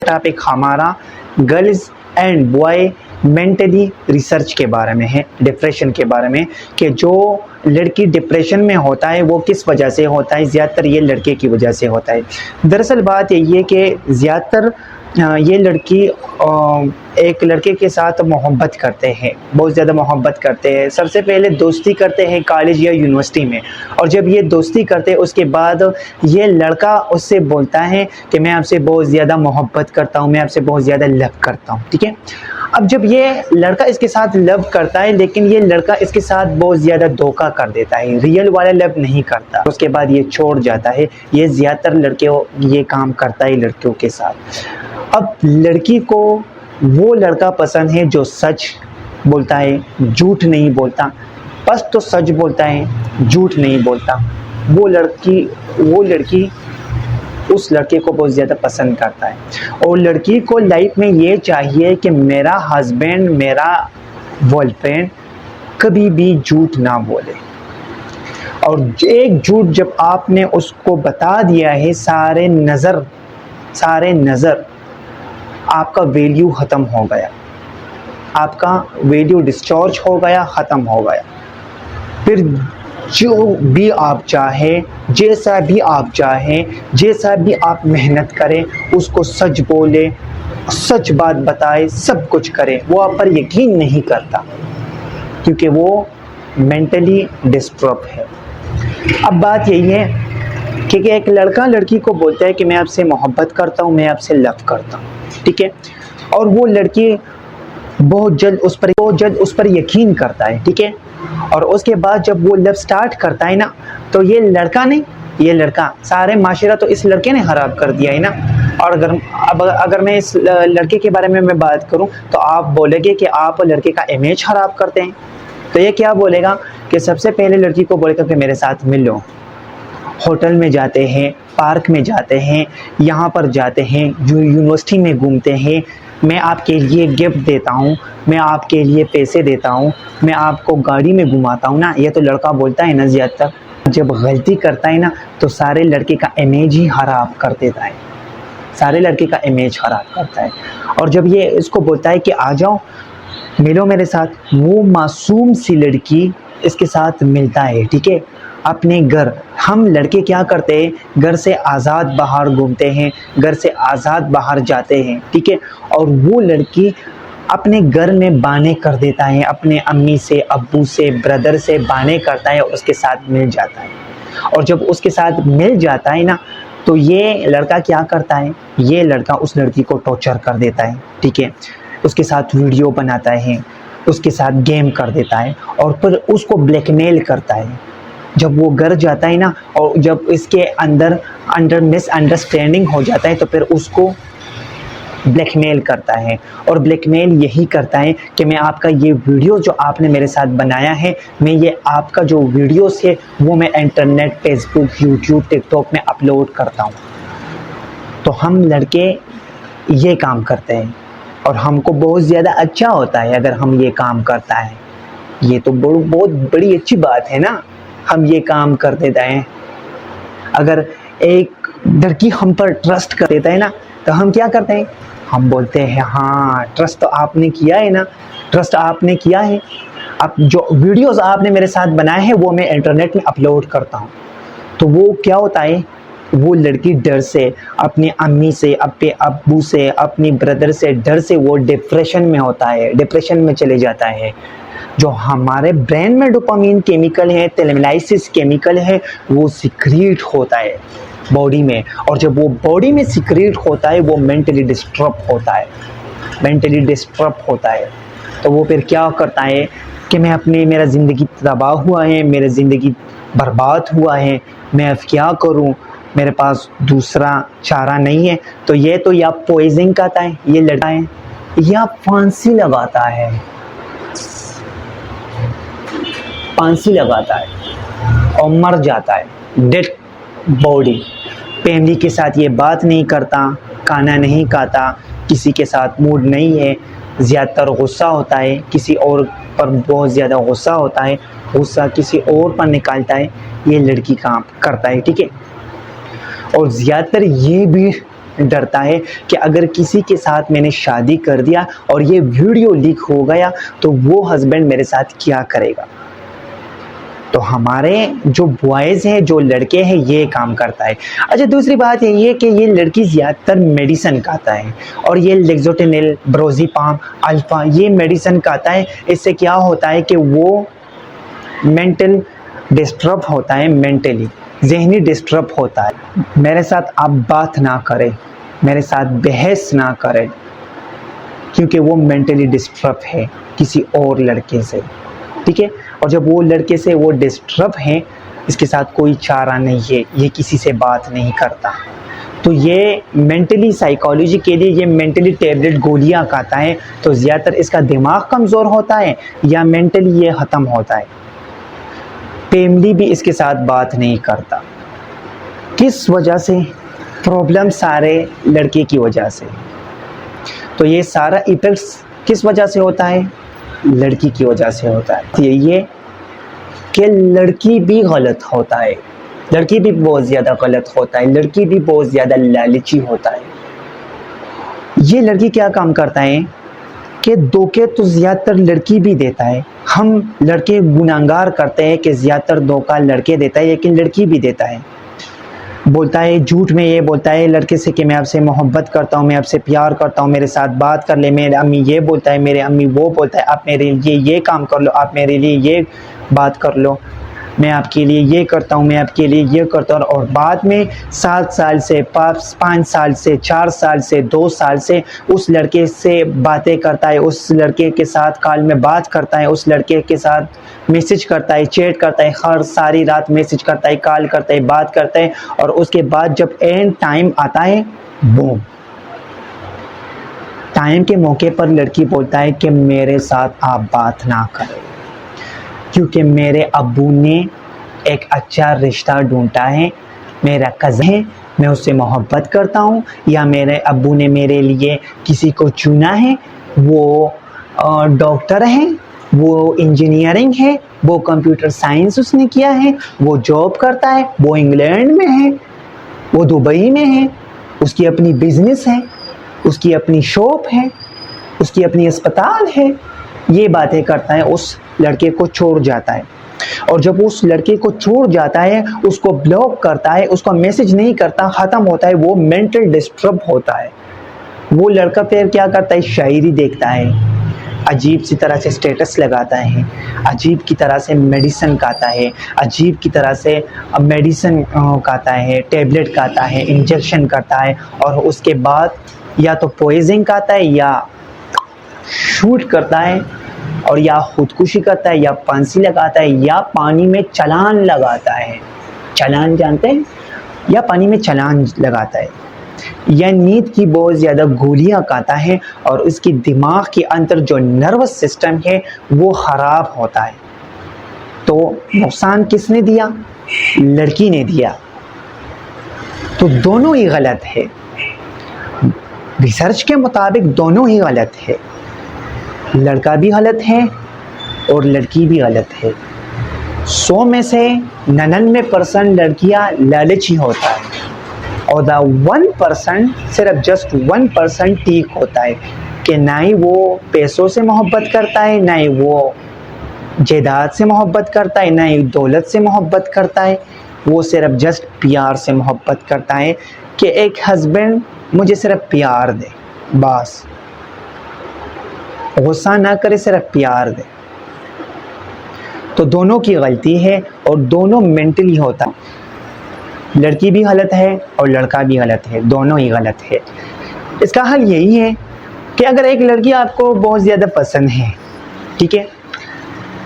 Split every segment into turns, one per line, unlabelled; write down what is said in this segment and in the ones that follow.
Topic ہمارا girls and boy mentally research کے بارے میں ہے، ڈپریشن کے بارے میں، کہ جو لڑکی ڈپریشن میں ہوتا ہے وہ کس وجہ سے ہوتا ہے۔ زیادہ تر یہ لڑکے کی وجہ سے ہوتا ہے۔ دراصل بات یہ ہے کہ زیادہ تر یہ لڑکی ایک لڑکے کے ساتھ محبت کرتے ہیں، بہت زیادہ محبت کرتے ہیں۔ سب سے پہلے دوستی کرتے ہیں کالج یا یونیورسٹی میں، اور جب یہ دوستی کرتے ہیں اس کے بعد یہ لڑکا اس سے بولتا ہے کہ میں آپ سے بہت زیادہ محبت کرتا ہوں، میں آپ سے بہت زیادہ لو کرتا ہوں، ٹھیک ہے۔ اب جب یہ لڑکا اس کے ساتھ لو کرتا ہے، لیکن یہ لڑکا اس کے ساتھ بہت زیادہ دھوکہ کر دیتا ہے، ریئل والا لو نہیں کرتا، اس کے بعد یہ چھوڑ جاتا ہے۔ یہ زیادہ تر لڑکے یہ کام کرتا ہے لڑکیوں کے ساتھ۔ اب لڑکی کو وہ لڑکا پسند ہے جو سچ بولتا ہے، جھوٹ نہیں بولتا، بس تو سچ بولتا ہے، جھوٹ نہیں بولتا۔ وہ لڑکی اس لڑکے کو بہت زیادہ پسند کرتا ہے، اور لڑکی کو لائف میں یہ چاہیے کہ میرا ہسبینڈ، میرا بوائے فرینڈ کبھی بھی جھوٹ نہ بولے۔ اور ایک جھوٹ جب آپ نے اس کو بتا دیا ہے، سارے نظر آپ کا ویلیو ختم ہو گیا، آپ کا ویلیو ڈسچارج ہو گیا، ختم ہو گیا۔ پھر جو بھی آپ چاہیں، جیسا بھی آپ چاہیں، جیسا بھی آپ محنت کریں، اس کو سچ بولے، سچ بات بتائے، سب کچھ کرے، وہ آپ پر یقین نہیں کرتا، کیونکہ وہ مینٹلی ڈسٹرب ہے۔ اب بات یہی ہے کہ ایک لڑکا لڑکی کو بولتا ہے کہ میں آپ سے محبت کرتا ہوں، میں آپ سے لو کرتا ہوں، ٹھیک ہے، اور وہ لڑکی بہت جلد اس پر یقین کرتا ہے، ٹھیک ہے، اور اس کے بعد جب وہ لو سٹارٹ کرتا ہے نا، تو یہ لڑکا سارے معاشرہ تو اس لڑکے نے خراب کر دیا ہے نا۔ اور اگر میں اس لڑکے کے بارے میں بات کروں تو آپ بولے گے کہ آپ لڑکے کا امیج خراب کرتے ہیں، تو یہ کیا بولے گا کہ سب سے پہلے لڑکی کو بولے گا کہ میرے ساتھ مل لو، ہوٹل میں جاتے ہیں، پارک میں جاتے ہیں، یہاں پر جاتے ہیں، یونیورسٹی میں گھومتے ہیں، میں آپ کے لیے گفٹ دیتا ہوں، میں آپ کے لیے پیسے دیتا ہوں، میں آپ کو گاڑی میں گھماتا ہوں نا۔ یہ تو لڑکا بولتا ہے نا زیادہ تر۔ جب غلطی کرتا ہے نا تو سارے لڑکے کا امیج ہی خراب کر دیتا ہے، سارے لڑکے کا امیج خراب کرتا ہے۔ اور جب یہ اس کو بولتا ہے کہ آ جاؤ ملو میرے ساتھ، وہ معصوم سی لڑکی اس کے ساتھ ملتا ہے، ٹھیک ہے، اپنے گھر۔ ہم لڑکے کیا کرتے ہیں، گھر سے آزاد باہر گھومتے ہیں، گھر سے آزاد باہر جاتے ہیں، ٹھیک ہے، اور وہ لڑکی اپنے گھر میں بانے کر دیتا ہے، اپنے امی سے، ابو سے، بردر سے بانے کرتا ہے اور اس کے ساتھ مل جاتا ہے۔ اور جب اس کے ساتھ مل جاتا ہے نا تو یہ لڑکا کیا کرتا ہے، یہ لڑکا اس لڑکی کو ٹارچر کر دیتا ہے، ٹھیک ہے، اس کے ساتھ ویڈیو بناتا ہے، اس کے ساتھ گیم کر دیتا ہے، اور پھر اس کو بلیک میل کرتا ہے۔ جب وہ گھر جاتا ہے نا اور جب اس کے اندر مس انڈرسٹینڈنگ ہو جاتا ہے تو پھر اس کو بلیک میل کرتا ہے، اور بلیک میل یہی کرتا ہے کہ میں آپ کا یہ ویڈیو جو آپ نے میرے ساتھ بنایا ہے، میں یہ آپ کا جو ویڈیوز ہے وہ میں انٹرنیٹ، فیس بک، یوٹیوب، ٹک ٹاک میں اپلوڈ کرتا ہوں۔ تو ہم لڑکے یہ کام کرتے ہیں، اور ہم کو بہت زیادہ اچھا ہوتا ہے اگر ہم یہ کام کرتا ہے۔ یہ تو بہت بڑی اچھی بات ہے نا، ہم یہ کام کر دیتے ہیں۔ اگر ایک لڑکی ہم پر ٹرسٹ کر دیتا ہے نا تو ہم کیا کرتے ہیں، ہم بولتے ہیں ہاں ٹرسٹ تو آپ نے کیا ہے نا، ٹرسٹ آپ نے کیا ہے، اب جو ویڈیوز آپ نے میرے ساتھ بنائے ہیں وہ میں انٹرنیٹ میں اپلوڈ کرتا ہوں۔ تو وہ کیا ہوتا ہے، وہ لڑکی ڈر سے، اپنی امی سے، اپنے ابو سے، اپنی بردر سے ڈر سے وہ ڈپریشن میں ہوتا ہے، ڈپریشن میں چلے جاتا ہے۔ جو ہمارے برین میں ڈوپامین کیمیکل ہے، تھیلیمائسس کیمیکل ہے، وہ سیکریٹ ہوتا ہے باڈی میں، اور جب وہ باڈی میں سیکریٹ ہوتا ہے وہ مینٹلی ڈسٹرب ہوتا ہے، تو وہ پھر کیا کرتا ہے کہ میرا زندگی تباہ ہوا ہے، میرا زندگی برباد ہوا ہے، میں اب کیا کروں، میرے پاس دوسرا چارہ نہیں ہے۔ تو یہ تو یا پوائزن کرتا ہے یہ لڑکا ہے، یا پھانسی لگاتا ہے اور مر جاتا ہے، ڈیڈ باڈی۔ فیملی کے ساتھ یہ بات نہیں کرتا، کھانا نہیں کھاتا، کسی کے ساتھ موڈ نہیں ہے، زیادہ تر غصہ ہوتا ہے، کسی اور پر بہت زیادہ غصہ ہوتا ہے، غصہ کسی اور پر نکالتا ہے، یہ لڑکی کام کرتا ہے، ٹھیک ہے۔ اور زیادہ تر یہ بھی ڈرتا ہے کہ اگر کسی کے ساتھ میں نے شادی کر دیا اور یہ ویڈیو لیک ہو گیا تو وہ ہسبینڈ میرے ساتھ کیا کرے گا۔ تو ہمارے جو بوائز ہیں، جو لڑکے ہیں، یہ کام کرتا ہے۔ اچھا، دوسری بات یہ کہ یہ لڑکی زیادہ تر میڈیسن کھاتا ہے، اور یہ لیگزوٹینل، بروزیپام، الفا، یہ میڈیسن کھاتا ہے۔ اس سے کیا ہوتا ہے کہ وہ مینٹل ڈسٹرب ہوتا ہے، مینٹلی ذہنی ڈسٹرب ہوتا ہے۔ میرے ساتھ آپ بات نہ کریں، میرے ساتھ بحث نہ کریں، کیونکہ وہ مینٹلی ڈسٹرب ہے کسی اور لڑکے سے، ٹھیک ہے؟ اور جب وہ لڑکے سے وہ ڈسٹرب ہیں، اس کے ساتھ کوئی چارہ نہیں ہے، یہ کسی سے بات نہیں کرتا، تو یہ مینٹلی سائیکالوجی کے لیے یہ مینٹلی ٹیبلٹ گولیاں کھاتا ہے، تو زیادہ تر اس کا دماغ کمزور ہوتا ہے یا مینٹلی یہ ختم ہوتا ہے۔ فیملی بھی اس کے ساتھ بات نہیں کرتا۔ کس وجہ سے؟ پرابلم سارے لڑکے کی وجہ سے۔ تو یہ سارا ایفیکٹس کس وجہ سے ہوتا ہے؟ لڑکی کی وجہ سے ہوتا ہے۔ یہ کہ لڑکی بھی غلط ہوتا ہے، لڑکی بھی بہت زیادہ غلط ہوتا ہے، لڑکی بھی بہت زیادہ لالچی ہوتا ہے۔ یہ لڑکی کیا کام کرتا ہے کہ دھوکے تو زیادہ تر لڑکی بھی دیتا ہے۔ ہم لڑکے گناہگار کرتے ہیں کہ زیادہ تر دھوکہ لڑکے دیتا ہے، لیکن لڑکی بھی دیتا ہے۔ بولتا ہے جھوٹ میں، یہ بولتا ہے لڑکے سے کہ میں آپ سے محبت کرتا ہوں، میں آپ سے پیار کرتا ہوں، میرے ساتھ بات کر لے۔ میرے امی یہ بولتا ہے، میرے امی وہ بولتا ہے، آپ میرے لیے یہ کام کر لو، آپ میرے لیے یہ بات کر لو، میں آپ کے لیے یہ کرتا ہوں، میں آپ کے لیے یہ کرتا ہوں۔ اور بعد میں 7 سال سے 5 سال سے 4 سال سے 2 سال سے اس لڑکے سے باتیں کرتا ہے، اس لڑکے کے ساتھ کال میں بات کرتا ہے، اس لڑکے کے ساتھ میسج کرتا ہے، چیٹ کرتا ہے، ہر ساری رات میسج کرتا ہے، کال کرتا ہے، بات کرتا ہے، اور اس کے بعد جب اینڈ ٹائم آتا ہے، بوم، ٹائم کے موقع پر لڑکی بولتا ہے کہ میرے ساتھ آپ بات نہ کریں، کیونکہ میرے ابو نے ایک اچھا رشتہ ڈھونڈا ہے، میرا کزن ہے، میں اس سے محبت کرتا ہوں، یا میرے ابو نے میرے لیے کسی کو چنا ہے، وہ ڈاکٹر ہے، وہ انجینئرنگ ہے، وہ کمپیوٹر سائنس اس نے کیا ہے، وہ جاب کرتا ہے، وہ انگلینڈ میں ہے، وہ دبئی میں ہے، اس کی اپنی بزنس ہے، اس کی اپنی شاپ ہے، اس کی اپنی اسپتال ہے۔ یہ باتیں کرتا ہے، اس لڑکے کو چھوڑ جاتا ہے، اور جب اس لڑکے کو چھوڑ جاتا ہے، اس کو بلاک کرتا ہے، اس کو میسج نہیں کرتا، ختم ہوتا ہے، وہ مینٹل ڈسٹرب ہوتا ہے۔ وہ لڑکا پھر کیا کرتا ہے؟ شاعری دیکھتا ہے، عجیب سی طرح سے سٹیٹس لگاتا ہے، عجیب کی طرح سے میڈیسن کھاتا ہے، عجیب کی طرح سے میڈیسن کھاتا ہے، ٹیبلٹ کھاتا ہے، انجیکشن کرتا ہے، اور اس کے بعد یا تو پوائزن کھاتا ہے، یا شوٹ کرتا ہے، اور یا خودکشی کرتا ہے، یا پھانسی لگاتا ہے، یا پانی میں چلان لگاتا ہے۔ چلان جانتے ہیں؟ یا پانی میں چلان لگاتا ہے، یا نیند کی بہت زیادہ گولیاں کھاتا ہے، اور اس کی دماغ کے اندر جو نروس سسٹم ہے وہ خراب ہوتا ہے۔ تو نقصان کس نے دیا؟ لڑکی نے دیا۔ تو دونوں ہی غلط ہے، ریسرچ کے مطابق دونوں ہی غلط ہے، لڑکا بھی غلط ہے اور لڑکی بھی غلط ہے۔ 100 میں سے 99% لڑکیاں لالچی ہوتا ہے، اور 1% صرف جسٹ 1% ٹھیک ہوتا ہے، کہ نہ ہی وہ پیسوں سے محبت کرتا ہے، نہ ہی وہ جائیداد سے محبت کرتا ہے، نہ ہی دولت سے محبت کرتا ہے، وہ صرف جسٹ پیار سے محبت کرتا ہے، کہ ایک ہسبینڈ مجھے صرف پیار دے، بس غصہ نہ کرے، صرف پیار دے۔ تو دونوں کی غلطی ہے، اور دونوں مینٹلی ہوتا ہے، لڑکی بھی غلط ہے اور لڑکا بھی غلط ہے، دونوں ہی غلط ہے۔ اس کا حل یہی ہے کہ اگر ایک لڑکی آپ کو بہت زیادہ پسند ہے، ٹھیک ہے،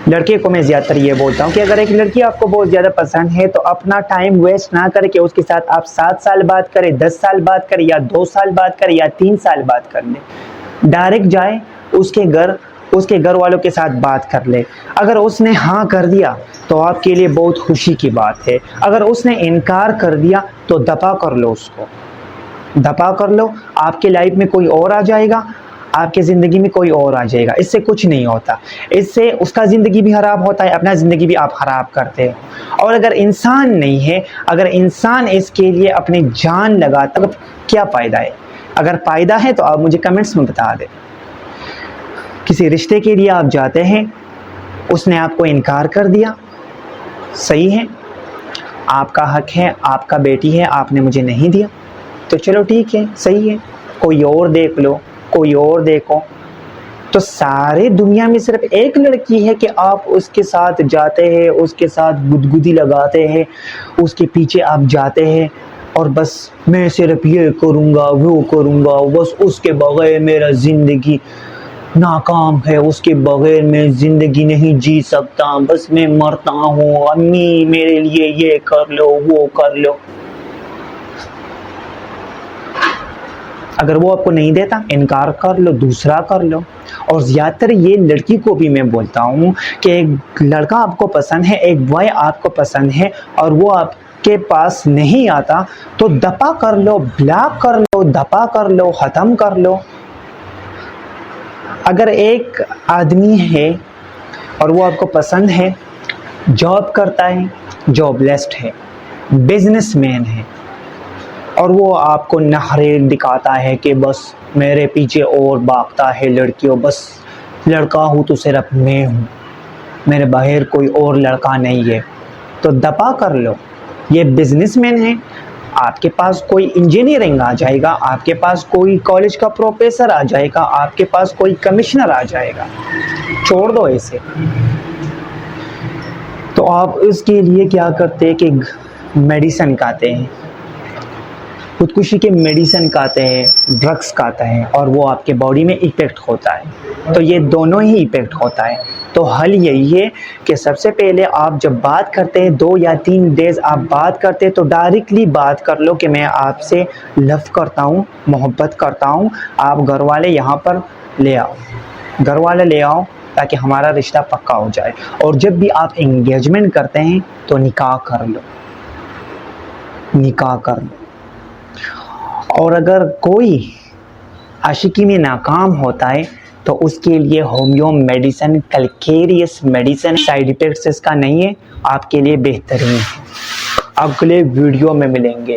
لڑکے کو میں زیادہ تر یہ بولتا ہوں کہ اگر ایک لڑکی آپ کو بہت زیادہ پسند ہے تو اپنا ٹائم ویسٹ نہ کرے کہ اس کے ساتھ آپ 7 سال بات کریں، 10 سال بات کریں، یا 2 سال بات کریں، یا 3 سال بات کر لیں۔ ڈائریکٹ جائے اس کے گھر والوں کے ساتھ بات کر لے۔ اگر اس نے ہاں کر دیا تو آپ کے لیے بہت خوشی کی بات ہے، اگر اس نے انکار کر دیا تو دفع کر لو، اس کو دفع کر لو۔ آپ کے لائف میں کوئی اور آ جائے گا، آپ کی زندگی میں کوئی اور آ جائے گا. اس سے کچھ نہیں ہوتا, اس سے اس کا زندگی بھی خراب ہوتا ہے, اپنا زندگی بھی آپ خراب کرتے ہو. اور اگر انسان نہیں ہے, اگر انسان اس کے لیے اپنی جان لگاتا تو کیا فائدہ ہے؟ اگر فائدہ ہے تو آپ مجھے کمنٹس میں بتا دیں. کسی رشتے کے لیے آپ جاتے ہیں, اس نے آپ کو انکار کر دیا, صحیح ہے, آپ کا حق ہے, آپ کا بیٹی ہے, آپ نے مجھے نہیں دیا, تو چلو ٹھیک ہے, صحیح ہے, کوئی اور دیکھ لو, کوئی اور دیکھو. تو سارے دنیا میں صرف ایک لڑکی ہے کہ آپ اس کے ساتھ جاتے ہیں, اس کے ساتھ گدگدی لگاتے ہیں, اس کے پیچھے آپ جاتے ہیں, اور بس میں صرف یہ کروں گا, وہ کروں گا, بس اس کے بغیر میرا زندگی ناکام ہے, اس کے بغیر میں زندگی نہیں جی سکتا, بس میں مرتا ہوں, امی میرے لیے یہ کر لو, وہ کر لو. اگر وہ آپ کو نہیں دیتا, انکار کر لو, دوسرا کر لو. اور زیادہ تر یہ لڑکی کو بھی میں بولتا ہوں کہ ایک لڑکا آپ کو پسند ہے, ایک بوائے آپ کو پسند ہے, اور وہ آپ کے پاس نہیں آتا, تو دفع کر لو, بلاک کر لو, دفع کر لو, ختم کر لو. اگر ایک آدمی ہے اور وہ آپ کو پسند ہے, جاب کرتا ہے, جاب لیسٹ ہے, بزنس مین ہے, اور وہ آپ کو نخرے دکھاتا ہے کہ بس میرے پیچھے اور بھاگتا ہے لڑکیوں, بس لڑکا ہوں تو صرف میں ہوں, میرے بغیر کوئی اور لڑکا نہیں ہے, تو دفع کر لو. یہ بزنس مین ہے, آپ کے پاس کوئی انجینئرنگ آ جائے گا, آپ کے پاس کوئی کالج کا پروفیسر آ جائے گا, آپ کے پاس کوئی کمشنر آ جائے گا, چھوڑ دو اسے. تو آپ اس کے لیے کیا کرتے ہیں کہ میڈیسن کھاتے ہیں, خودکشی کے میڈیسن کھاتے ہیں, ڈرگس کھاتے ہیں, اور وہ آپ کے باڈی میں ایفیکٹ ہوتا ہے. تو یہ دونوں ہی ایفیکٹ ہوتا ہے. تو حل یہی ہے کہ سب سے پہلے آپ جب بات کرتے ہیں, 2 یا 3 ڈیز آپ بات کرتے ہیں, تو ڈائریکٹلی بات کر لو کہ میں آپ سے لو کرتا ہوں, محبت کرتا ہوں. آپ گھر والے یہاں پر لے آؤ, گھر والے لے آؤ, تاکہ ہمارا رشتہ پکا ہو جائے. اور جب بھی آپ انگیجمنٹ کرتے ہیں تو نکاح کر لو, نکاح کر لو. اور اگر کوئی عاشقی میں ناکام ہوتا ہے تو اس کے لیے homeo medicine, calcarea medicine, side effects اس کا نہیں ہے, آپ کے لیے بہترین ہے. اگلے ویڈیو میں ملیں گے.